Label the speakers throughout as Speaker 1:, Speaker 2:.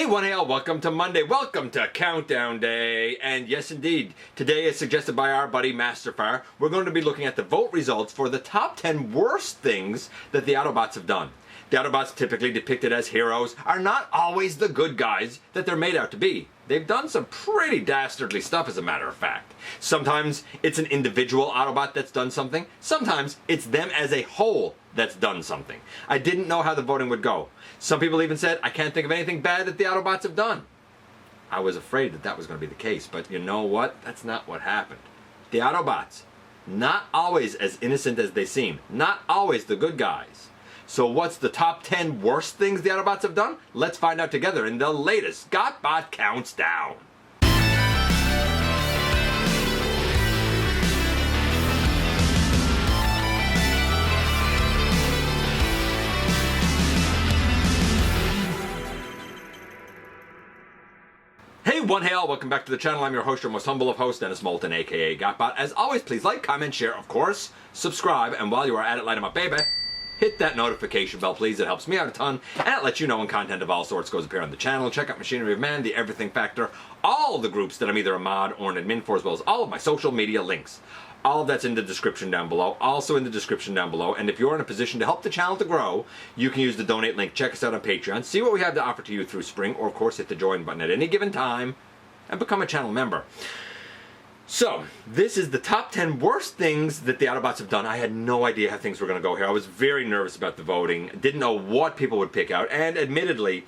Speaker 1: 1AL, welcome to Monday, welcome to Countdown Day, and yes indeed, today as suggested by our buddy Masterfire, we're going to be looking at the vote results for the top 10 worst things that the Autobots have done. The Autobots, typically depicted as heroes, are not always the good guys that they're made out to be. They've done some pretty dastardly stuff, as a matter of fact. Sometimes it's an individual Autobot that's done something, sometimes it's them as a whole that's done something. I didn't know how the voting would go. Some people even said, I can't think of anything bad that the Autobots have done. I was afraid that that was going to be the case, but you know what? That's not what happened. The Autobots, not always as innocent as they seem, not always the good guys. So what's the top 10 worst things the Autobots have done? Let's find out together in the latest GotBot Counts Down. Hey, one hail, welcome back to the channel. I'm your host, your most humble of hosts, Dennis Moulton, aka GotBot. As always, please like, comment, share, of course, subscribe, and while you are at it, light 'em up, baby. Hit that notification bell, please. It helps me out a ton, and it lets you know when content of all sorts goes up here on the channel. Check out Machinery of Man, The Everything Factor, all the groups that I'm either a mod or an admin for, as well as all of my social media links. All of that's in the description down below, also in the description down below. And if you're in a position to help the channel to grow, you can use the donate link. Check us out on Patreon, see what we have to offer to you through Spring, or of course hit the join button at any given time and become a channel member. So, this is the top 10 worst things that the Autobots have done. I had no idea how things were going to go here. I was very nervous about the voting. Didn't know what people would pick out. And admittedly,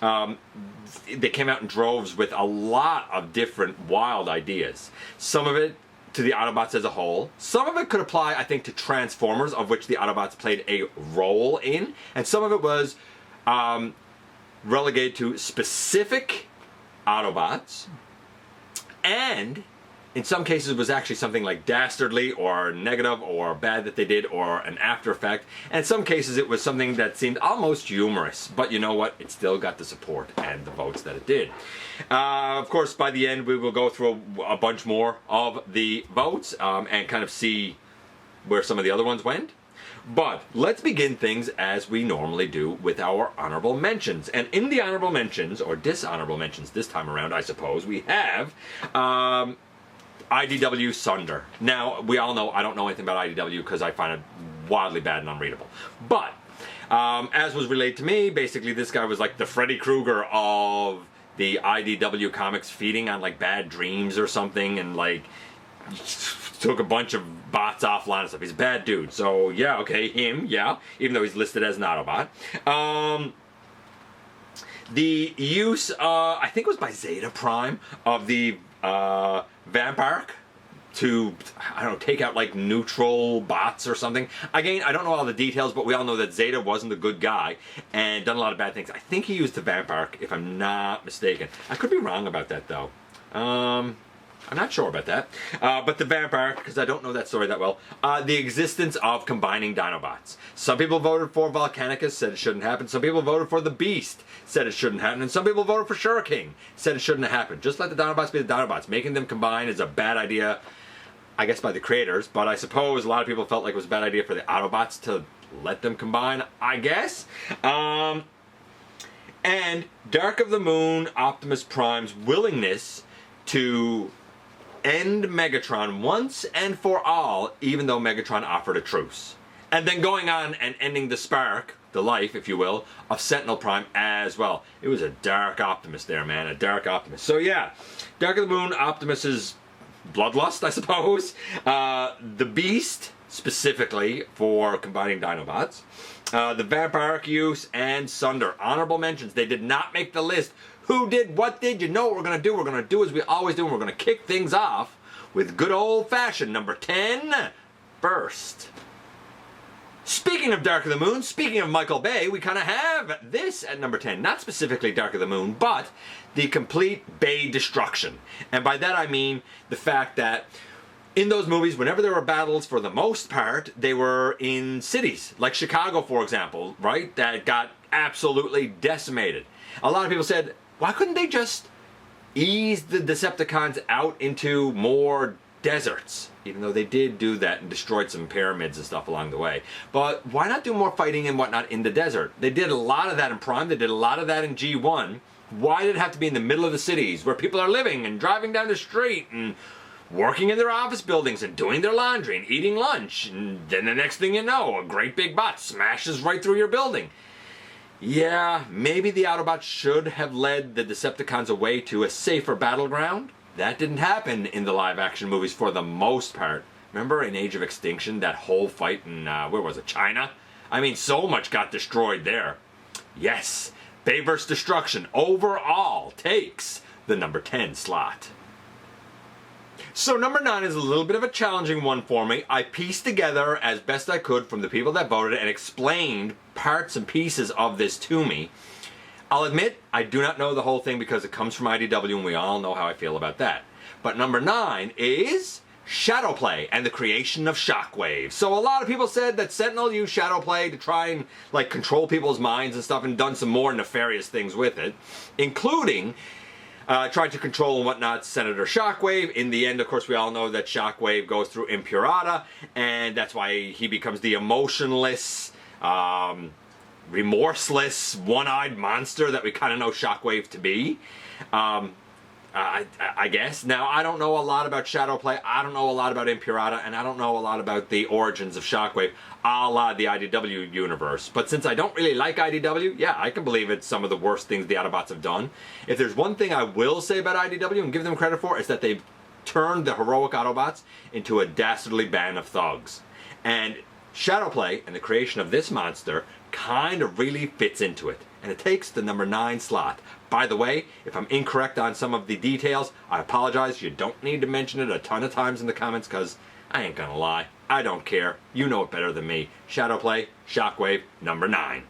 Speaker 1: they came out in droves with a lot of different wild ideas. Some of it to the Autobots as a whole. Some of it could apply, I think, to Transformers, of which the Autobots played a role in. And some of it was relegated to specific Autobots. And in some cases it was actually something like dastardly or negative or bad that they did or an after effect. And in some cases it was something that seemed almost humorous. But you know what? It still got the support and the votes that it did. Of course, by the end we will go through a bunch more of the votes and kind of see where some of the other ones went. But let's begin things as we normally do with our honorable mentions. And in the honorable mentions, or dishonorable mentions this time around, I suppose, we have IDW Sunder. Now, we all know I don't know anything about IDW because I find it wildly bad and unreadable. But, as was relayed to me, basically this guy was like the Freddy Krueger of the IDW comics, feeding on like bad dreams or something, and like took a bunch of bots offline and stuff. He's a bad dude. So, yeah, okay, him, yeah, even though he's listed as an Autobot. The use, I think it was by Zeta Prime, of the Vampire to, I don't know, take out like neutral bots or something. Again, I don't know all the details, but we all know that Zeta wasn't a good guy and done a lot of bad things. I think he used the Vampire, if I'm not mistaken. I could be wrong about that, though. I'm not sure about that. But the Vampire, because I don't know that story that well, the existence of combining Dinobots. Some people voted for Volcanicus, said it shouldn't happen. Some people voted for the Beast, said it shouldn't happen. And some people voted for Shuriken, said it shouldn't have happened. Just let the Dinobots be the Dinobots. Making them combine is a bad idea, I guess, by the creators. But I suppose a lot of people felt like it was a bad idea for the Autobots to let them combine, I guess. And Dark of the Moon, Optimus Prime's willingness to end Megatron once and for all, even though Megatron offered a truce. And then going on and ending the spark, the life, if you will, of Sentinel Prime as well. It was a dark Optimus there, man, a dark Optimus. So yeah, Dark of the Moon, Optimus's bloodlust, I suppose. The Beast, specifically, for combining Dinobots. The Vampire use, and Sunder. Honorable mentions. They did not make the list. Who did? What did? You know what we're going to do. We're going to do as we always do, and we're going to kick things off with good old-fashioned number 10 first. Speaking of Dark of the Moon, speaking of Michael Bay, we kind of have this at number 10. Not specifically Dark of the Moon, but the complete Bay destruction. And by that I mean the fact that in those movies, whenever there were battles, for the most part, they were in cities. Like Chicago, for example, right? That got absolutely decimated. A lot of people said, why couldn't they just ease the Decepticons out into more deserts? Even though they did do that and destroyed some pyramids and stuff along the way. But why not do more fighting and whatnot in the desert? They did a lot of that in Prime. They did a lot of that in G1. Why did it have to be in the middle of the cities where people are living and driving down the street and working in their office buildings and doing their laundry and eating lunch? And then the next thing you know, a great big bot smashes right through your building. Yeah, maybe the Autobots should have led the Decepticons away to a safer battleground. That didn't happen in the live-action movies for the most part. Remember in Age of Extinction, that whole fight in, where was it, China? I mean, so much got destroyed there. Yes, Bay vs. Destruction overall takes the number 10 slot. So number 9 is a little bit of a challenging one for me. I pieced together as best I could from the people that voted and explained parts and pieces of this to me. I'll admit, I do not know the whole thing because it comes from IDW and we all know how I feel about that. But number 9 is Shadowplay and the creation of Shockwave. So a lot of people said that Sentinel used Shadowplay to try and like control people's minds and stuff and done some more nefarious things with it, including tried to control and whatnot Senator Shockwave. In the end, of course, we all know that Shockwave goes through Impurata, and that's why he becomes the emotionless, remorseless, one-eyed monster that we kind of know Shockwave to be. I guess. Now, I don't know a lot about Shadowplay, I don't know a lot about Impurata, and I don't know a lot about the origins of Shockwave, a la the IDW universe. But since I don't really like IDW, yeah, I can believe it's some of the worst things the Autobots have done. If there's one thing I will say about IDW and give them credit for, is that they've turned the heroic Autobots into a dastardly band of thugs. And Shadowplay and the creation of this monster kind of really fits into it. And it takes the number 9 slot. By the way, if I'm incorrect on some of the details, I apologize. You don't need to mention it a ton of times in the comments because I ain't gonna lie. I don't care. You know it better than me. Shadowplay, Shockwave, number 9.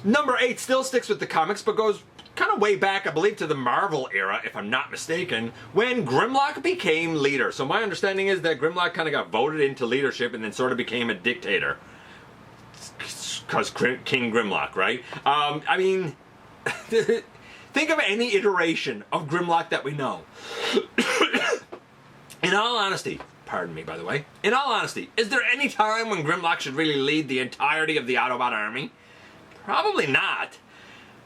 Speaker 1: Number 8 still sticks with the comics but goes kind of way back, I believe, to the Marvel era, if I'm not mistaken, when Grimlock became leader. So my understanding is that Grimlock kind of got voted into leadership and then sort of became a dictator. Because King Grimlock, right? I mean, think of any iteration of Grimlock that we know. In all honesty, pardon me by the way, in all honesty, is there any time when Grimlock should really lead the entirety of the Autobot army? Probably not.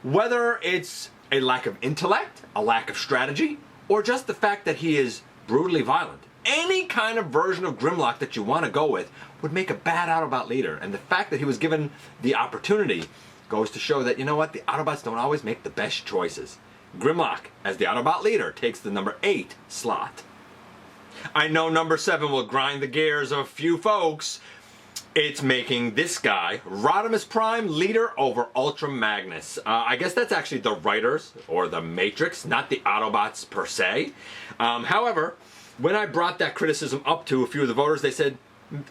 Speaker 1: Whether it's a lack of intellect, a lack of strategy, or just the fact that he is brutally violent. Any kind of version of Grimlock that you want to go with would make a bad Autobot leader, and the fact that he was given the opportunity goes to show that, you know what, the Autobots don't always make the best choices. Grimlock, as the Autobot leader, takes the number 8 slot. I know number 7 will grind the gears of a few folks. It's making this guy, Rodimus Prime, leader over Ultra Magnus. I guess that's actually the writers, or the Matrix, not the Autobots per se. However, when I brought that criticism up to a few of the voters, they said,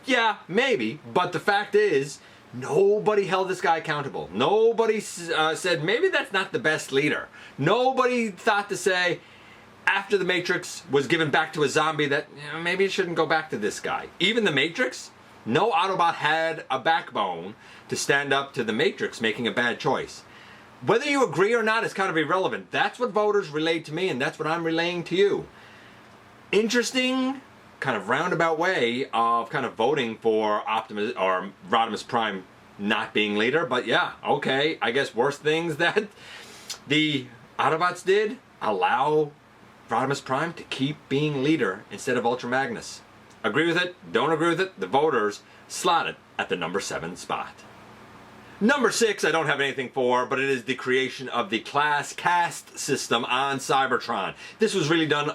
Speaker 1: yeah, maybe, but the fact is, nobody held this guy accountable. Nobody said, maybe that's not the best leader. Nobody thought to say, after the Matrix was given back to a zombie, that maybe it shouldn't go back to this guy. Even the Matrix, no Autobot had a backbone to stand up to the Matrix making a bad choice. Whether you agree or not is kind of irrelevant. That's what voters relayed to me, and that's what I'm relaying to you. Interesting, kind of roundabout way of kind of voting for Optimus or Rodimus Prime not being leader, but yeah, okay, I guess worst things that the Autobots did allow Rodimus Prime to keep being leader instead of Ultra Magnus. Agree with it? Don't agree with it? The voters slot it at the number 7 spot. Number 6, I don't have anything for, but it is the creation of the Classcast system on Cybertron. This was really done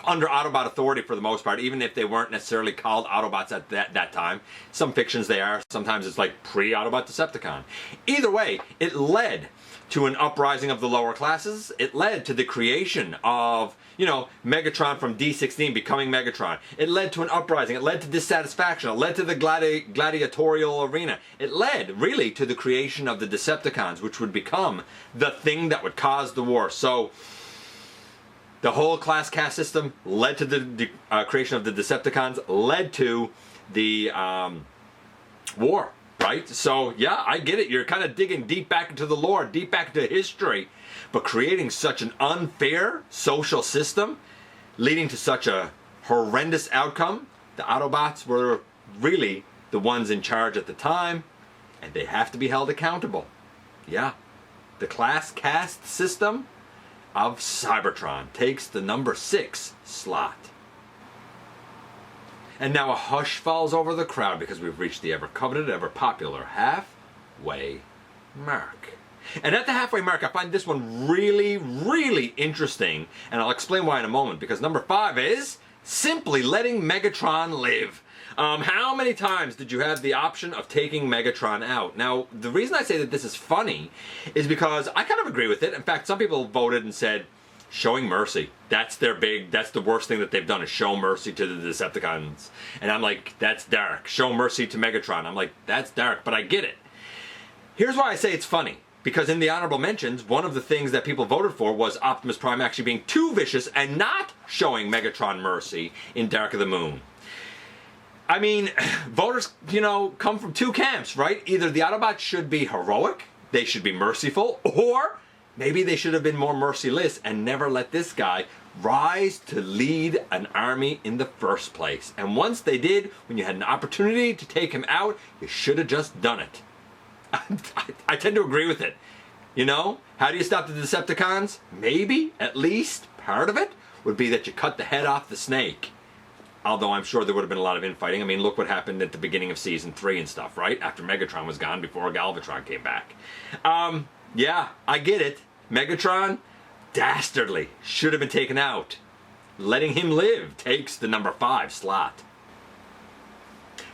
Speaker 1: under Autobot authority for the most part, even if they weren't necessarily called Autobots at that time. Some fictions they are, sometimes it's like pre-Autobot Decepticon. Either way, it led to an uprising of the lower classes. It led to the creation of, you know, Megatron from D16 becoming Megatron. It led to an uprising. It led to dissatisfaction. It led to the gladiatorial arena. It led, really, to the creation of the Decepticons, which would become the thing that would cause the war. So, the whole class caste system led to the creation of the Decepticons, led to the war. Right? So, yeah, I get it. You're kind of digging deep back into the lore, deep back into history. But creating such an unfair social system, leading to such a horrendous outcome, the Autobots were really the ones in charge at the time, and they have to be held accountable. Yeah, the Classcast system of Cybertron takes the number 6 slot. And now a hush falls over the crowd because we've reached the ever-coveted, ever-popular halfway mark. And at the halfway mark, I find this one really, really interesting, and I'll explain why in a moment, because number 5 is simply letting Megatron live. How many times did you have the option of taking Megatron out? Now, the reason I say that this is funny is because I kind of agree with it. In fact, some people voted and said, showing mercy. That's the worst thing that they've done, is show mercy to the Decepticons. And I'm like, that's dark. Show mercy to Megatron. I'm like, that's dark, but I get it. Here's why I say it's funny. Because in the honorable mentions, one of the things that people voted for was Optimus Prime actually being too vicious and not showing Megatron mercy in Dark of the Moon. I mean, voters, come from two camps, right? Either the Autobots should be heroic, they should be merciful, or maybe they should have been more merciless and never let this guy rise to lead an army in the first place. And once they did, when you had an opportunity to take him out, you should have just done it. I tend to agree with it. How do you stop the Decepticons? Maybe, at least, part of it would be that you cut the head off the snake. Although I'm sure there would have been a lot of infighting. I mean, look what happened at the beginning of Season 3 and stuff, right? After Megatron was gone, before Galvatron came back. Yeah, I get it. Megatron, dastardly, should have been taken out. Letting him live takes the number 5 slot.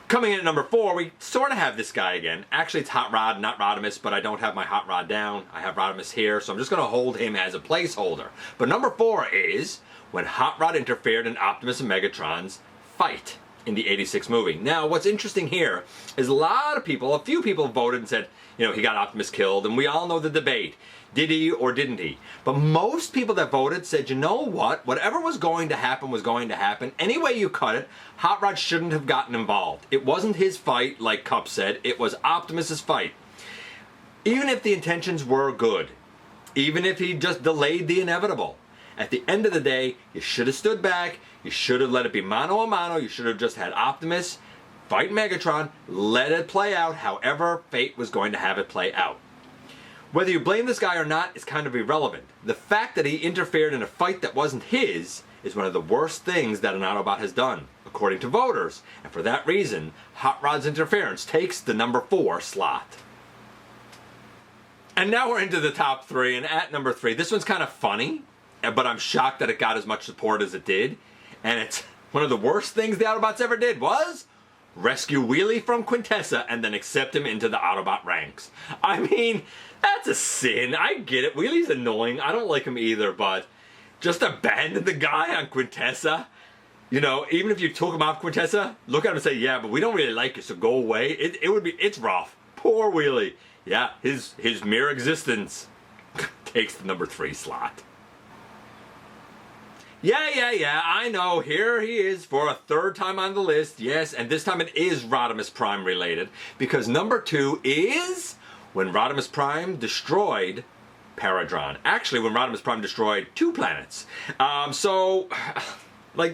Speaker 1: Coming in at number 4, we sort of have this guy again. Actually, it's Hot Rod, not Rodimus, but I don't have my Hot Rod down. I have Rodimus here, so I'm just going to hold him as a placeholder. But number 4 is when Hot Rod interfered in Optimus and Megatron's fight in the 86 movie. Now, what's interesting here is a few people voted and said, he got Optimus killed, and we all know the debate. Did he or didn't he? But most people that voted said, you know what? Whatever was going to happen was going to happen. Any way you cut it, Hot Rod shouldn't have gotten involved. It wasn't his fight, like Cup said. It was Optimus's fight. Even if the intentions were good, even if he just delayed the inevitable, at the end of the day, you should have stood back. You should have let it be mano a mano. You should have just had Optimus fight Megatron, let it play out however fate was going to have it play out. Whether you blame this guy or not is kind of irrelevant. The fact that he interfered in a fight that wasn't his is one of the worst things that an Autobot has done, according to voters. And for that reason, Hot Rod's interference takes the number 4 slot. And now we're into the top 3, and at number 3, this one's kind of funny, but I'm shocked that it got as much support as it did. And it's one of the worst things the Autobots ever did was rescue Willy from Quintessa and then accept him into the Autobot ranks. I mean, that's a sin. I get it. Willy's annoying. I don't like him either, but just abandon the guy on Quintessa. Even if you took him off Quintessa, look at him and say, yeah, but we don't really like you, so go away. It's rough. Poor Willy. Yeah, his mere existence takes the number 3 slot. Yeah, I know. Here he is for a 3rd time on the list. Yes, and this time it is Rodimus Prime related, because number 2 is when Rodimus Prime destroyed Paradron. Actually, when Rodimus Prime destroyed 2 planets.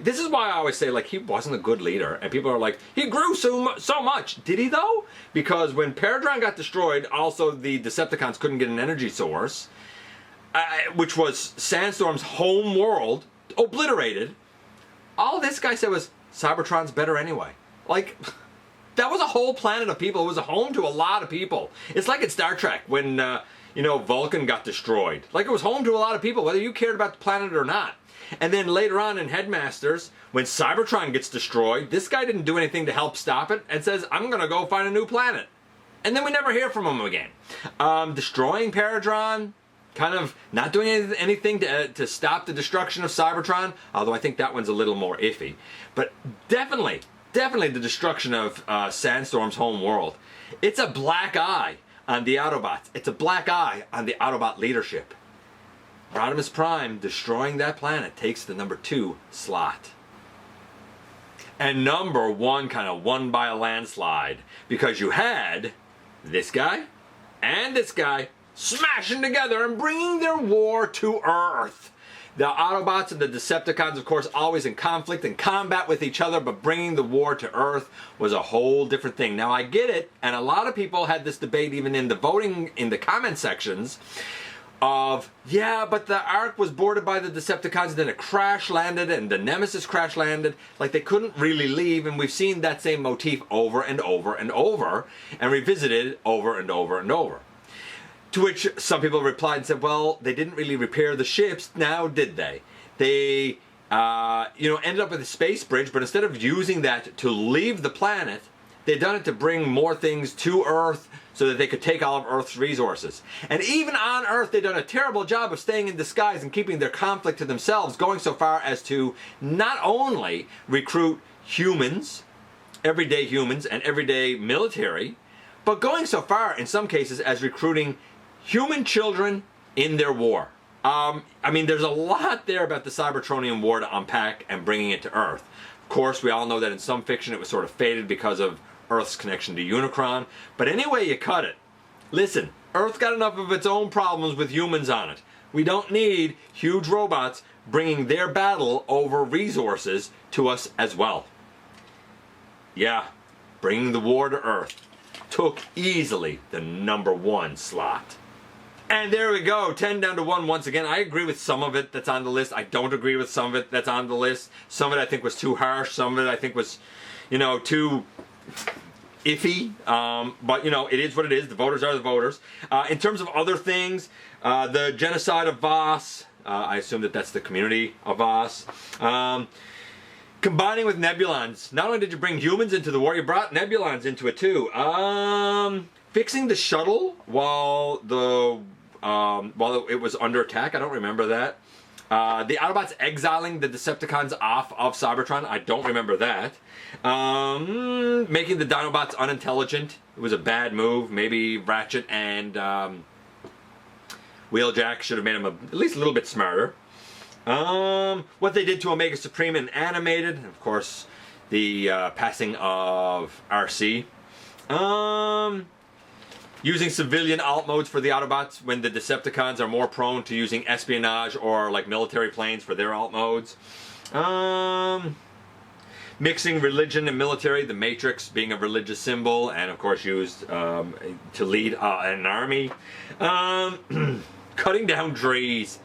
Speaker 1: This is why I always say, he wasn't a good leader. And people are like, he grew so much. Did he, though? Because when Paradron got destroyed, also the Decepticons couldn't get an energy source, which was Sandstorm's home world, obliterated. All this guy said was, Cybertron's better anyway. That was a whole planet of people. It was a home to a lot of people. It's like in Star Trek when, Vulcan got destroyed. It was home to a lot of people, whether you cared about the planet or not. And then later on in Headmasters, when Cybertron gets destroyed, this guy didn't do anything to help stop it and says, I'm going to go find a new planet. And then we never hear from him again. Destroying Paradron, kind of not doing anything to stop the destruction of Cybertron, although I think that one's a little more iffy. But definitely the destruction of Sandstorm's home world. It's a black eye on the Autobots. It's a black eye on the Autobot leadership. Rodimus Prime destroying that planet takes the number 2 slot. And number 1 kind of won by a landslide, because you had this guy and this guy smashing together and bringing their war to Earth. The Autobots and the Decepticons, of course, always in conflict and combat with each other, but bringing the war to Earth was a whole different thing. Now, I get it, and a lot of people had this debate even in the voting, in the comment sections, of, yeah, but the Ark was boarded by the Decepticons, and then it crash landed, and the Nemesis crash landed. Like, they couldn't really leave, and we've seen that same motif over and over and over, and revisited over and over and over. To which some people replied and said, well, they didn't really repair the ships, now did they? They, ended up with a space bridge, but instead of using that to leave the planet, they'd done it to bring more things to Earth so that they could take all of Earth's resources. And even on Earth, they've done a terrible job of staying in disguise and keeping their conflict to themselves, going so far as to not only recruit humans, everyday humans and everyday military, but going so far in some cases as recruiting human children in their war. There's a lot there about the Cybertronian War to unpack and bringing it to Earth. Of course, we all know that in some fiction it was sort of faded because of Earth's connection to Unicron. But anyway you cut it, listen, Earth got enough of its own problems with humans on it. We don't need huge robots bringing their battle over resources to us as well. Yeah, bringing the war to Earth took easily the #1 slot. And there we go, 10 down to 1 once again. I agree with some of it that's on the list. I don't agree with some of it that's on the list. Some of it I think was too harsh. Some of it I think was, too iffy. But, it is what it is. The voters are the voters. In terms of other things, the genocide of Voss, I assume that's the community of Voss. Combining with Nebulons. Not only did you bring humans into the war, you brought Nebulons into it too. Fixing the shuttle while it was under attack. I don't remember that. The Autobots exiling the Decepticons off of Cybertron. I don't remember that. Making the Dinobots unintelligent. It was a bad move. Maybe Ratchet and Wheeljack should have made them at least a little bit smarter. What they did to Omega Supreme and Animated. And of course, the passing of RC. Using civilian alt modes for the Autobots when the Decepticons are more prone to using espionage or like military planes for their alt modes. Mixing religion and military, the Matrix being a religious symbol and of course used to lead an army. Cutting down trees.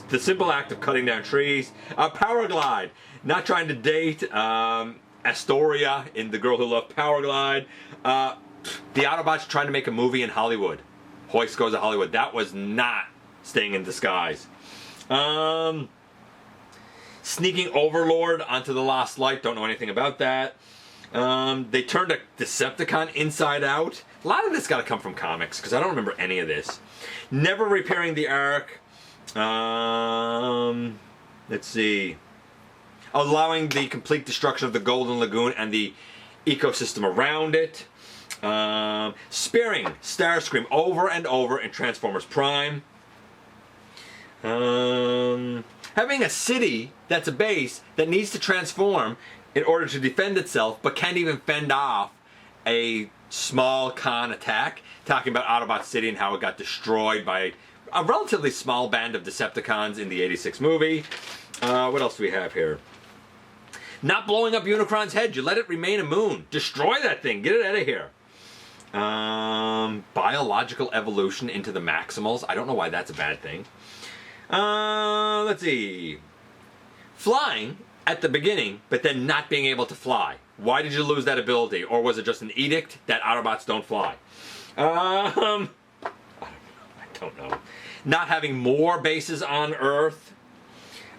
Speaker 1: The simple act of cutting down trees. Power Glide. Not trying to date Astoria in The Girl Who Loved Power Glide. The Autobots trying to make a movie in Hollywood. Hoist Goes to Hollywood. That was not staying in disguise. Sneaking Overlord onto the Lost Light. Don't know anything about that. They turned a Decepticon inside out. A lot of this got to come from comics because I don't remember any of this. Never repairing the Ark. Let's see. Allowing the complete destruction of the Golden Lagoon and the ecosystem around it. Sparing Starscream over and over in Transformers Prime. Having a city that's a base that needs to transform in order to defend itself but can't even fend off a small con attack. Talking about Autobot City and how it got destroyed by a relatively small band of Decepticons in the '86 movie. What else do we have here? Not blowing up Unicron's head. You let it remain a moon. Destroy that thing. Get it out of here. Biological evolution into the Maximals. I don't know why that's a bad thing. Let's see. Flying at the beginning, but then not being able to fly. Why did you lose that ability? Or was it just an edict that Autobots don't fly? I don't know. Not having more bases on Earth.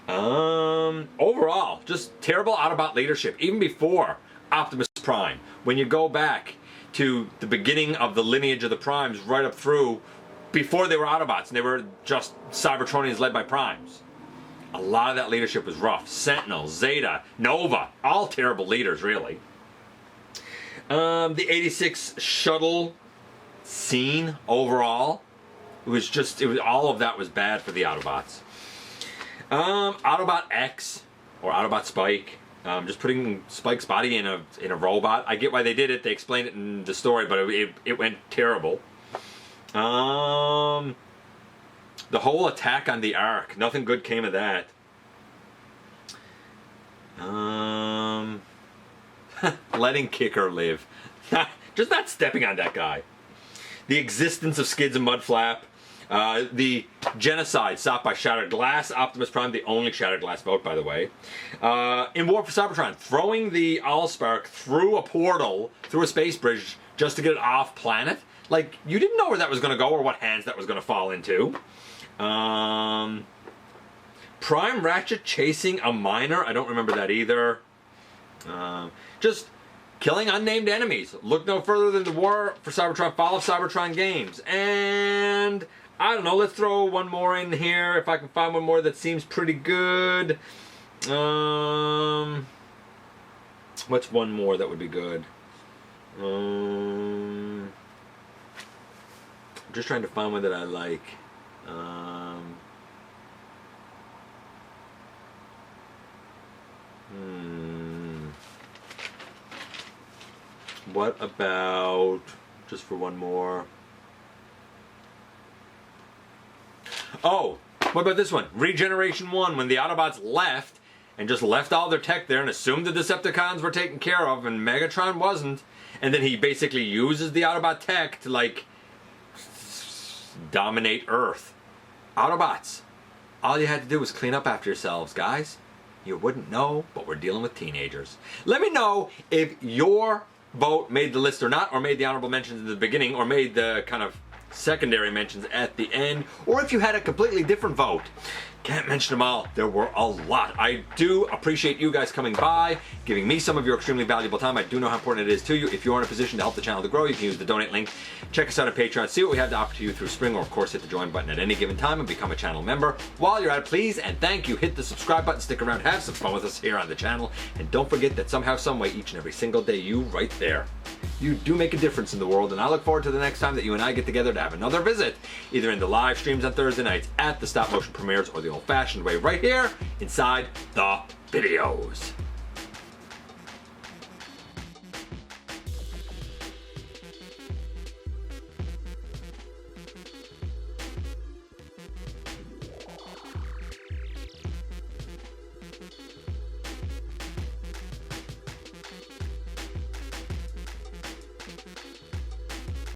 Speaker 1: Overall, just terrible Autobot leadership. Even before Optimus Prime. When you go back to the beginning of the lineage of the Primes, right up through before they were Autobots, and they were just Cybertronians led by Primes. A lot of that leadership was rough. Sentinel, Zeta, Nova, all terrible leaders, really. The '86 shuttle scene overall, all of that was bad for the Autobots. Autobot X, or Autobot Spike, just putting Spike's body in a robot. I get why they did it. They explained it in the story, but it went terrible. The whole attack on the Ark, nothing good came of that. Letting Kicker live. Just not stepping on that guy. The existence of Skids and Mudflap. The genocide stopped by Shattered Glass. Optimus Prime, the only Shattered Glass vote, by the way. In War for Cybertron, throwing the Allspark through a portal, through a space bridge, just to get it off planet. Like, you didn't know where that was going to go or what hands that was going to fall into. Prime Ratchet chasing a miner. I don't remember that either. Just killing unnamed enemies. Look no further than the War for Cybertron, Fall of Cybertron games. And I don't know, let's throw one more in here if I can find one more that seems pretty good. What's one more that would be good? I'm just trying to find one that I like. What about, just for one more? Oh, what about this one? Regeneration 1, when the Autobots left and just left all their tech there and assumed the Decepticons were taken care of and Megatron wasn't. And then he basically uses the Autobot tech to, like, dominate Earth. Autobots, all you had to do was clean up after yourselves, guys. You wouldn't know, but we're dealing with teenagers. Let me know if your vote made the list or not, or made the honorable mentions at the beginning, or made the kind of secondary mentions at the end, or if you had a completely different vote. Can't mention them all. There were a lot. I do appreciate you guys coming by, giving me some of your extremely valuable time. I do know how important it is to you. If you're in a position to help the channel to grow, you can use the donate link. Check us out on Patreon. See what we have to offer to you through Spring, or of course hit the join button at any given time and become a channel member. While you're at it, please and thank you, hit the subscribe button, stick around, have some fun with us here on the channel, and don't forget that somehow, someway, each and every single day, you right there, you do make a difference in the world, and I look forward to the next time that you and I get together to have another visit, either in the live streams on Thursday nights, at the stop motion premieres, or the old-fashioned way right here inside the videos.